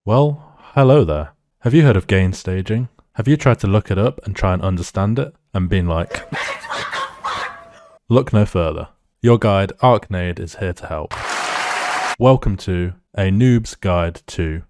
Well, hello there. Have you heard of gain staging? Have you tried to look it up and try and understand it and been like, look no further. Your guide, Arknade, is here to help. Welcome to a noob's guide to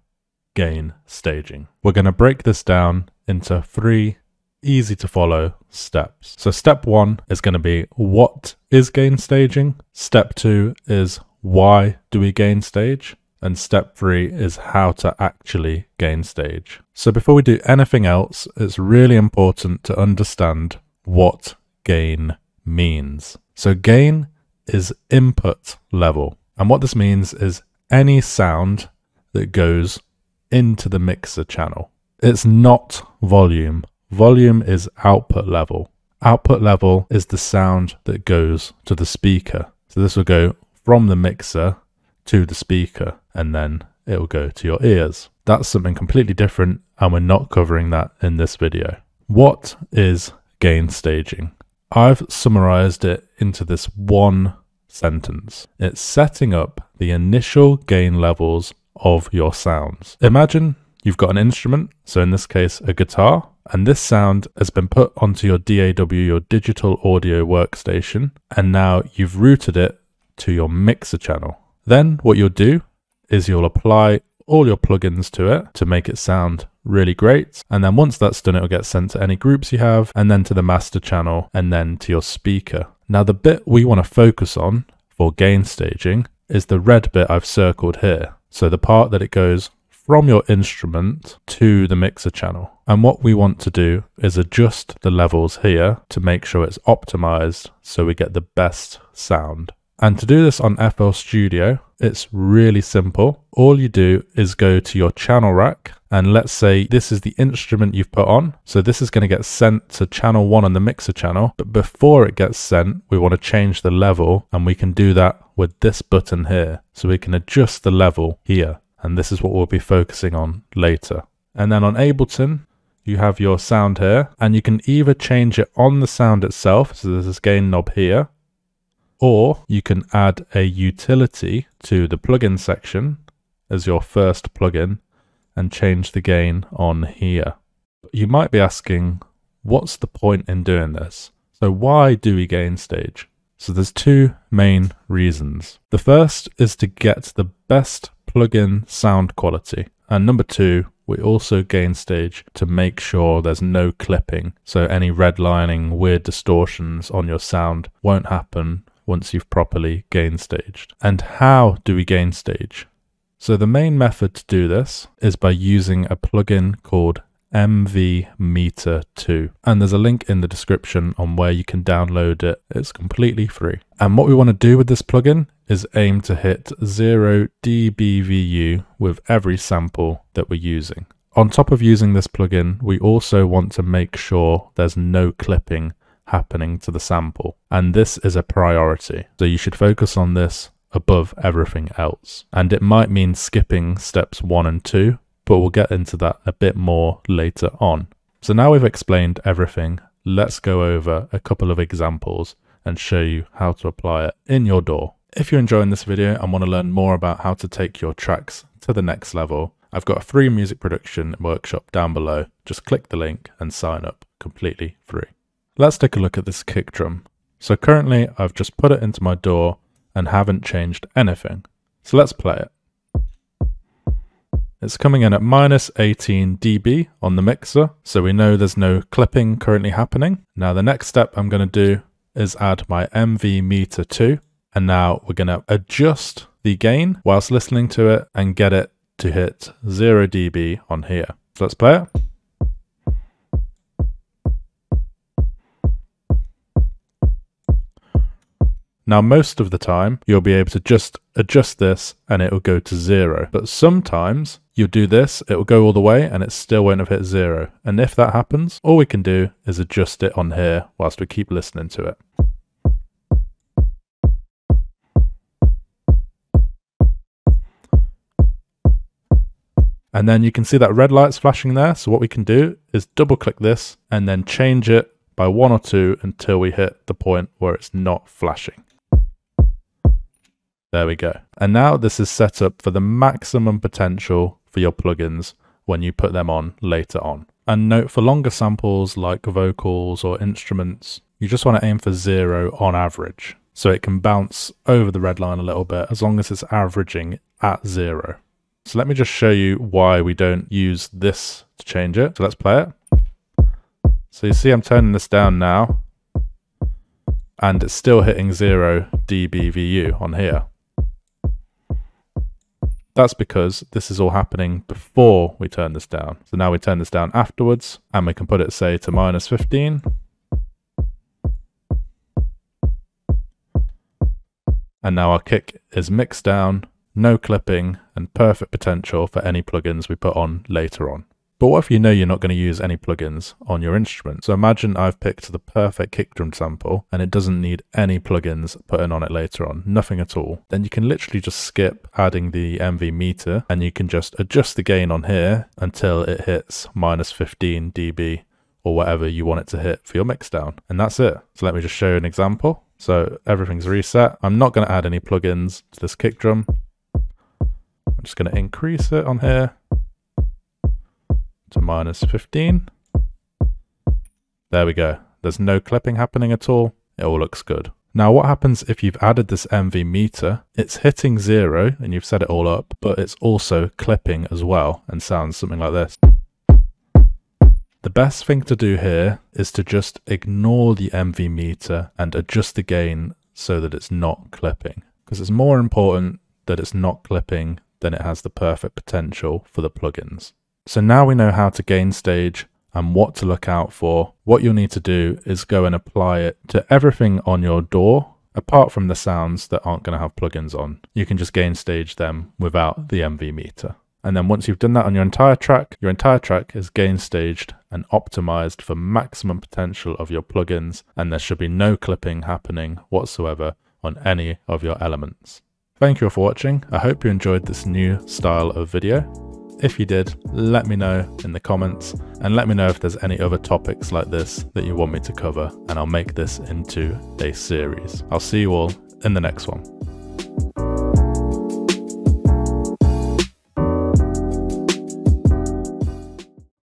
gain staging. We're going to break this down into 3 easy to follow steps. So step 1 is going to be, what is gain staging? Step 2 is, why do we gain stage? And step 3 is how to actually gain stage. So before we do anything else, it's really important to understand what gain means. So gain is input level. And what this means is any sound that goes into the mixer channel. It's not volume. Volume is output level. Output level is the sound that goes to the speaker. So this will go from the mixer to the speaker, and then it will go to your ears. That's something completely different, and we're not covering that in this video. What is gain staging? I've summarized it into this one sentence. It's setting up the initial gain levels of your sounds. Imagine you've got an instrument, so in this case a guitar, and this sound has been put onto your DAW, your digital audio workstation, and now you've routed it to your mixer channel. Then what you'll do is you'll apply all your plugins to it to make it sound really great. And then once that's done, it'll get sent to any groups you have, and then to the master channel, and then to your speaker. Now the bit we want to focus on for gain staging is the red bit I've circled here. So the part that it goes from your instrument to the mixer channel. And what we want to do is adjust the levels here to make sure it's optimized so we get the best sound. And to do this on FL Studio, it's really simple. All you do is go to your channel rack, and let's say this is the instrument you've put on. So this is going to get sent to channel 1 on the mixer channel, but before it gets sent, we want to change the level, and we can do that with this button here. So we can adjust the level here, and this is what we'll be focusing on later. And then on Ableton, you have your sound here, and you can either change it on the sound itself, so there's this gain knob here, or you can add a utility to the plugin section as your first plugin and change the gain on here. You might be asking, what's the point in doing this? So why do we gain stage? So there's 2 main reasons. The first is to get the best plugin sound quality. And number 2, we also gain stage to make sure there's no clipping. So any redlining, weird distortions on your sound won't happen once you've properly gain staged. And how do we gain stage? So the main method to do this is by using a plugin called MV Meter 2. And there's a link in the description on where you can download it. It's completely free. And what we want to do with this plugin is aim to hit 0 dBVU with every sample that we're using. On top of using this plugin, we also want to make sure there's no clipping happening to the sample, and this is a priority. So you should focus on this above everything else. And it might mean skipping steps 1 and 2, but we'll get into that a bit more later on. So now we've explained everything, let's go over a couple of examples and show you how to apply it in your DAW. If you're enjoying this video and want to learn more about how to take your tracks to the next level, I've got a free music production workshop down below. Just click the link and sign up, completely free. Let's take a look at this kick drum. So currently I've just put it into my DAW and haven't changed anything. So let's play it. It's coming in at -18 dB on the mixer, so we know there's no clipping currently happening. Now the next step I'm going to do is add my MV Meter 2, and now we're going to adjust the gain whilst listening to it and get it to hit 0 dB on here. So let's play it. Now most of the time you'll be able to just adjust this and it will go to 0, but sometimes you'll do this, it will go all the way and it still won't have hit 0. And if that happens, all we can do is adjust it on here whilst we keep listening to it. And then you can see that red light's flashing there, so what we can do is double click this and then change it by 1 or 2 until we hit the point where it's not flashing. There we go. And now this is set up for the maximum potential for your plugins when you put them on later on. And note, for longer samples like vocals or instruments, you just want to aim for 0 on average. So it can bounce over the red line a little bit as long as it's averaging at 0. So let me just show you why we don't use this to change it. So let's play it. So you see I'm turning this down now, and it's still hitting 0 dBVU on here. That's because this is all happening before we turn this down. So now we turn this down afterwards, and we can put it, say, to -15. And now our kick is mixed down, no clipping, and perfect potential for any plugins we put on later on. But what if you know you're not going to use any plugins on your instrument? So imagine I've picked the perfect kick drum sample and it doesn't need any plugins putting on it later on, nothing at all. Then you can literally just skip adding the MV meter and you can just adjust the gain on here until it hits -15 dB or whatever you want it to hit for your mix down. And that's it. So let me just show you an example. So everything's reset. I'm not going to add any plugins to this kick drum. I'm just going to increase it on here to -15. There we go. There's no clipping happening at all. It all looks good. Now what happens if you've added this MV meter? It's hitting 0 and you've set it all up, but it's also clipping as well and sounds something like this. The best thing to do here is to just ignore the MV meter and adjust the gain so that it's not clipping, because it's more important that it's not clipping than it has the perfect potential for the plugins. So now we know how to gain stage and what to look out for. What you'll need to do is go and apply it to everything on your DAW, apart from the sounds that aren't going to have plugins on. You can just gain stage them without the MV meter. And then once you've done that on your entire track is gain staged and optimized for maximum potential of your plugins, and there should be no clipping happening whatsoever on any of your elements. Thank you all for watching. I hope you enjoyed this new style of video. If you did, let me know in the comments, and let me know if there's any other topics like this that you want me to cover, and I'll make this into a series. I'll see you all in the next one.